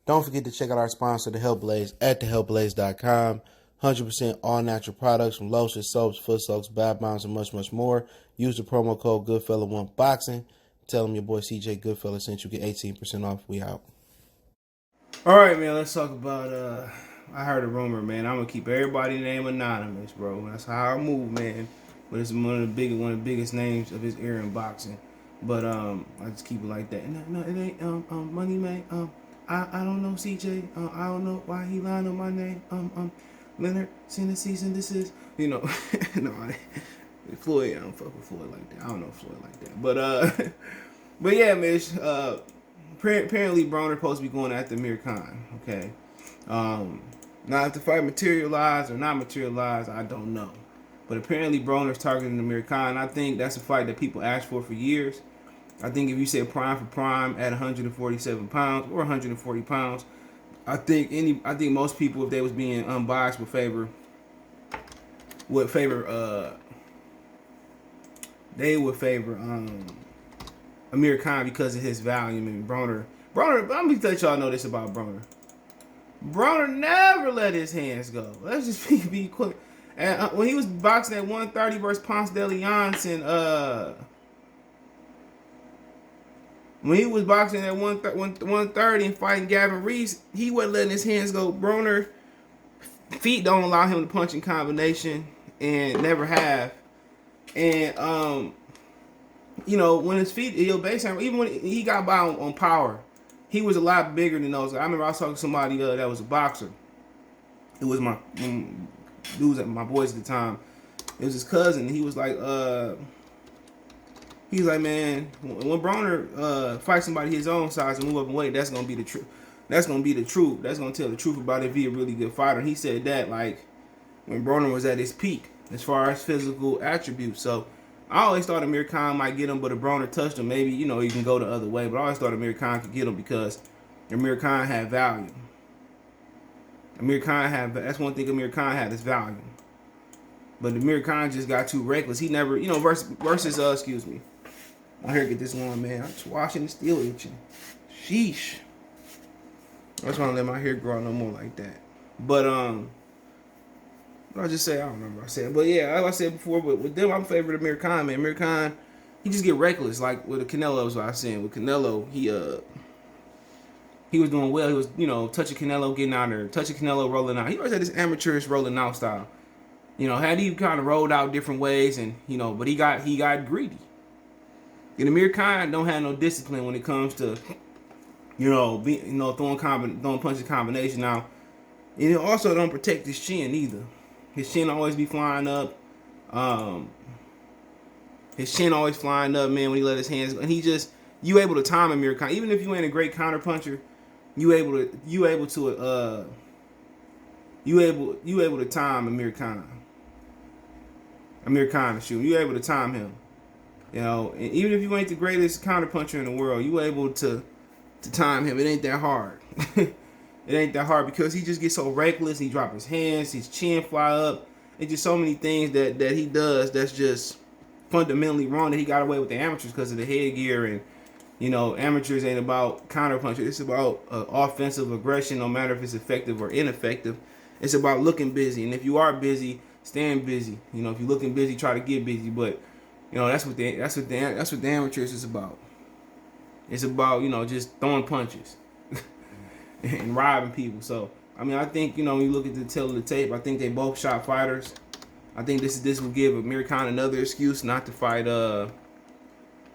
Don't forget to check out our sponsor, The Health Blaze, at thehealthblaze.com. 100% all natural products from lotions, soaps, foot soaks, bath bombs, and much, much more. Use the promo code Goodfella1Boxing. Tell them your boy CJ Goodfella sent you. Get 18% off. We out. All right, man. Let's talk about. I heard a rumor, man. I'm gonna keep everybody's name anonymous, bro. That's how I move, man. But it's one of the biggest names of his era in boxing. But I just keep it like that. No, it ain't Money Man. I don't know CJ. I don't know why he lying on my name. Leonard season. This is no, Floyd. I don't fuck with Floyd like that. I don't know Floyd like that. But yeah, Mitch. Apparently Broner supposed to be going after Amir Khan. Okay. Now if the fight materialized or not materialized, I don't know. But apparently Broner's targeting Amir Khan. I think that's a fight that people asked for years. I think if you say prime for prime at 147 pounds or 140 pounds, I think most people, if they was being unbiased, would favor Amir Khan because of his value. I mean, Broner. Let me let y'all know this about Broner. Broner never let his hands go. Let's just be quick. And when he was boxing at 130 versus Ponce de Leon, when he was boxing at 130 and fighting Gavin Reese, he wasn't letting his hands go. Broner feet don't allow him to punch in combination, and never have. And when his feet, he'll basically, even when he got by on power, he was a lot bigger than those. I remember I was talking to somebody that was a boxer. It was my boys at the time. It was his cousin. He was like, man, when Broner fights somebody his own size and move up in weight, that's gonna be the truth. That's gonna be the truth. That's gonna tell the truth about if he a really good fighter. And he said that like when Broner was at his peak as far as physical attributes. So I always thought Amir Khan might get him, but if Broner touched him, maybe he can go the other way. But I always thought Amir Khan could get him because Amir Khan had value. That's one thing Amir Khan had is value. But Amir Khan just got too reckless. He never, versus excuse me. My hair get this long, man. I'm just washing and still itching. Sheesh. I just want to let my hair grow out no more like that. But I'll just say I don't remember what I said. But yeah, like I said before, but with them, I'm favorite Amir Khan, man. Amir Khan, he just get reckless. Like with the Canelo, was what I was saying. With Canelo, he was doing well. He was, touching Canelo, getting out there, touching Canelo, rolling out. He always had this amateurish rolling out style. Had he kind of rolled out different ways, and but he got greedy. And Amir Khan don't have no discipline when it comes to, throwing punches combination. Now, also don't protect his chin either. His chin always be flying up. His chin always flying up, man, when he let his hands go. And you able to time Amir Khan. Even if you ain't a great counter puncher, you able to time Amir Khan. Amir Khan to shoot. You able to time him. And even if you ain't the greatest counter puncher in the world, you able to time him. It ain't that hard. It ain't that hard because he just gets so reckless. He drop his hands, his chin fly up. It's just so many things that he does that's just fundamentally wrong that he got away with the amateurs because of the headgear. And, amateurs ain't about counter punching. It's about offensive aggression, no matter if it's effective or ineffective. It's about looking busy. And if you are busy, staying busy. If you're looking busy, try to get busy. But, that's what the amateurs is about. It's about, just throwing punches. And robbing people. So, I think, when you look at the tail of the tape, I think they both shot fighters. I think this will give Amir Khan another excuse not to fight.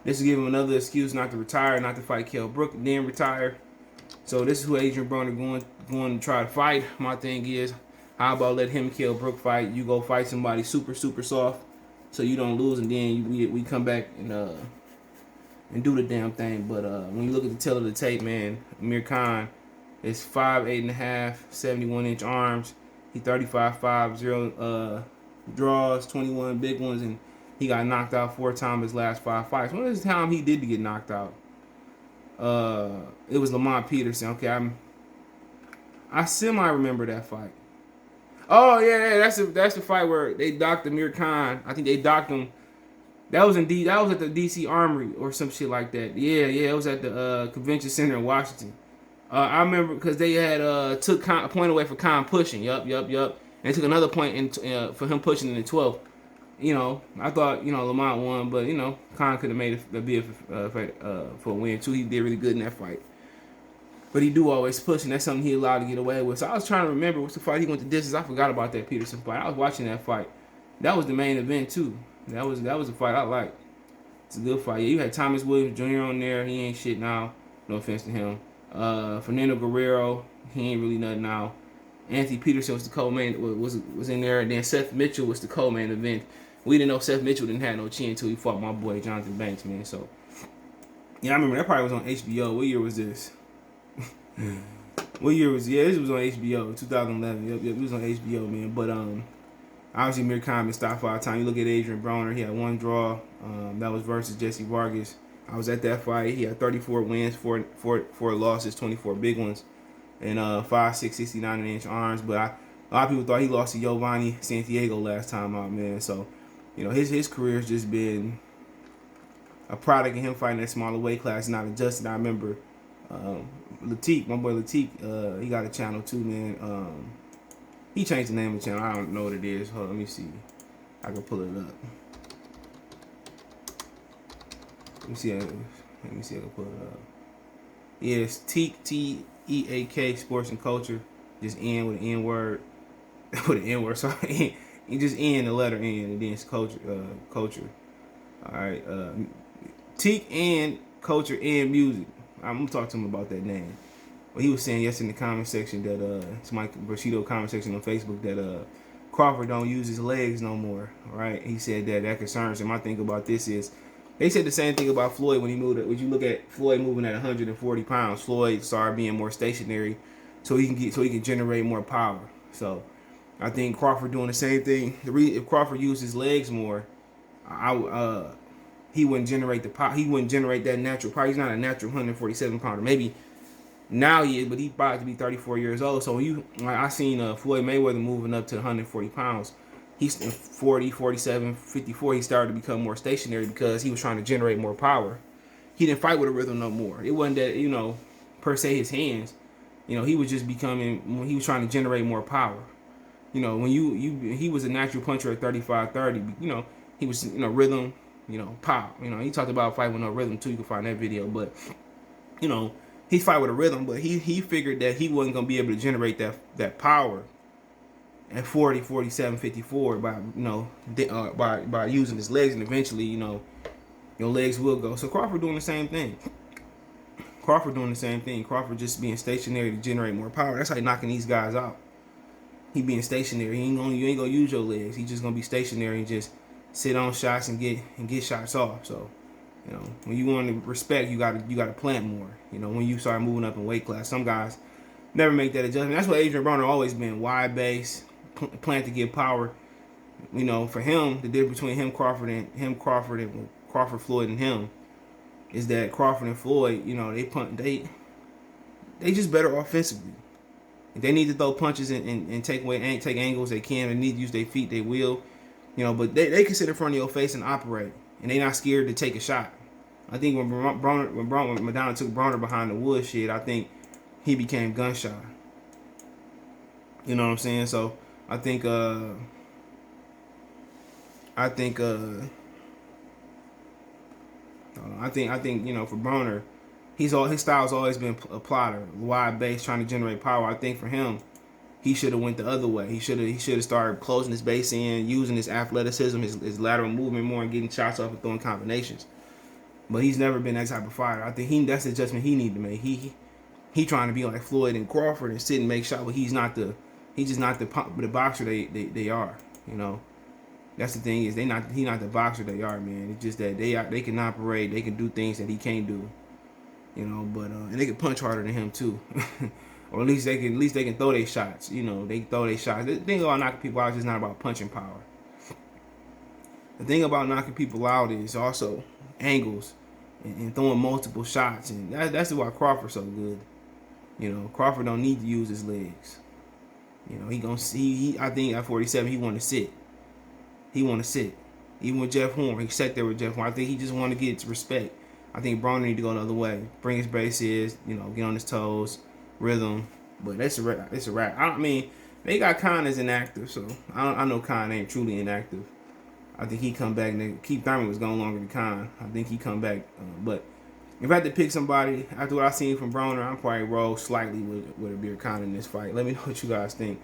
This will give him another excuse not to retire, not to fight Kell Brook, and then retire. So this is who Adrien Broner going to try to fight. My thing is, how about let him and Kell Brook fight? You go fight somebody super, super soft so you don't lose, and then we come back and do the damn thing. But when you look at the tail of the tape, man, Amir Khan is 5'8.5", 71-inch arms. He 35-5, 0 draws, 21 big ones, and he got knocked out 4 times his last 5 fights. When was the time he did get knocked out? It was Lamont Peterson. Okay, I semi remember that fight. Oh yeah, that's the fight where they docked Amir Khan. I think they docked him. That was at the DC Armory or some shit like that. Yeah, it was at the convention center in Washington. I remember because they had took a point away for Khan pushing. Yup. And they took another point for him pushing in the 12th. I thought Lamont won, but Khan could have made a bid for a win too. He did really good in that fight. But he do always push, and that's something he allowed to get away with. So I was trying to remember what's the fight he went the distance. I forgot about that Peterson fight. I was watching that fight. That was the main event too. That was a fight I liked. It's a good fight. Yeah, you had Thomas Williams Jr. on there. He ain't shit now. No offense to him. Fernando Guerrero, he ain't really nothing now. Anthony Peterson was the co-main was in there, and then Seth Mitchell was the co-main event. We didn't know Seth Mitchell didn't have no chin until he fought my boy Jonathan Banks, man. So yeah, I remember that probably was on HBO. What year was this? What year was this was on HBO, 2011. Yep, it was on HBO, man. But obviously Amir Khan been stopped for our time. You look at Adrien Broner, he had one draw. That was versus Jesse Vargas. I was at that fight. He had 34 wins, four losses, 24 big ones, and 5'6", 69-inch arms. But a lot of people thought he lost to Giovanni Santiago last time out, man. So his career has just been a product of him fighting that smaller weight class, not adjusted. I remember Latique, my boy Latique, he got a channel too, man. He changed the name of the channel. I don't know what it is. Hold on, let me see. I can pull it up. Let me see. I can pull it up. Yeah, it's Teak Sports and Culture. Just N with an N word, with an N word. Sorry, you just N the letter N, and then it's culture. All right. Teak and Culture and Music. I'm gonna talk to him about that name. Well, he was saying yesterday in the comment section that it's Mike Brashido comment section on Facebook that Crawford don't use his legs no more. Right? He said that concerns him. My thing about this is they said the same thing about Floyd when he moved. When you look at Floyd moving at 140 pounds, Floyd started being more stationary, so he can generate more power. So I think Crawford doing the same thing. If Crawford used his legs more, he wouldn't generate the power. He wouldn't generate that natural power. He's not a natural 147 pounder. Maybe now he is, but he's about to be 34 years old. So I seen Floyd Mayweather moving up to 140 pounds. He's 40, 47, 54. He started to become more stationary because he was trying to generate more power. He didn't fight with a rhythm no more. It wasn't that per se his hands. He was just becoming. He was trying to generate more power. When he was a natural puncher at 35, 30. He was rhythm. Pop. He talked about fight with no rhythm too. You can find that video, but he fight with a rhythm, but he figured that he wasn't gonna be able to generate that power at 40, 47, 54 by using his legs, and eventually your legs will go. So Crawford doing the same thing. Crawford just being stationary to generate more power. That's how he knocking these guys out. He being stationary. You ain't gonna use your legs. He just gonna be stationary and just sit on shots and get shots off. So, when you want to respect, you gotta plant more. When you start moving up in weight class, some guys never make that adjustment. That's what Adrien Broner always been: wide base, plant to get power. For him, the difference between Crawford, Floyd, and him is that Crawford and Floyd, they just better offensively. If they need to throw punches and take angles, they can. If they need to use their feet, they will. But they can sit in front of your face and operate, and they not scared to take a shot. I think when Madonna took Broner behind the wood shit, I think he became gun shy. You know what I'm saying? So I think for Broner, his style's always been a plotter, wide base, trying to generate power. I think for him, he should have went the other way. He should have started closing his base in, using his athleticism, his lateral movement more, and getting shots off and throwing combinations. But he's never been that type of fighter. I think that's the adjustment he need to make. He trying to be like Floyd and Crawford and sit and make shots, but he's just not the boxer they are. That's the thing is he's not the boxer they are, man. It's just that they can operate, they can do things that he can't do. But and they can punch harder than him too. Or at least they can throw their shots. They throw their shots. The thing about knocking people out is just not about punching power. The thing about knocking people out is also angles and throwing multiple shots, and that's why Crawford's so good. Crawford don't need to use his legs. He gonna see. I think at 47 he want to sit. Even with Jeff Horn, he sat there with Jeff Horn. I think he just want to get respect. I think Broner need to go the other way. Bring his bases, get on his toes. rhythm. But it's a wrap. I mean, they got Khan as inactive, so I know Khan ain't truly inactive. I think he come back. Keith Thurman was going longer than Khan. I think he come back. But if I had to pick somebody after what I seen from Broner, I'm probably roll slightly with Amir Khan in this fight. Let me know what you guys think.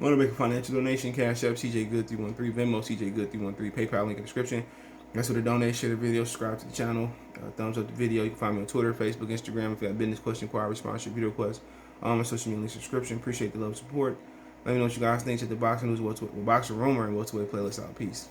Want to make a financial donation? Cash App CJ Good 313, Venmo CJ Good 313, PayPal link in the description. That's where to donate. Share the video, subscribe to the channel, thumbs up the video. You can find me on Twitter, Facebook, Instagram. If you have business question, inquiry, sponsorship, video requests, my social media link subscription. Appreciate the love and support. Let me know what you guys think. Check the boxing news, what's with boxing rumor, and what's with playlist out. Peace.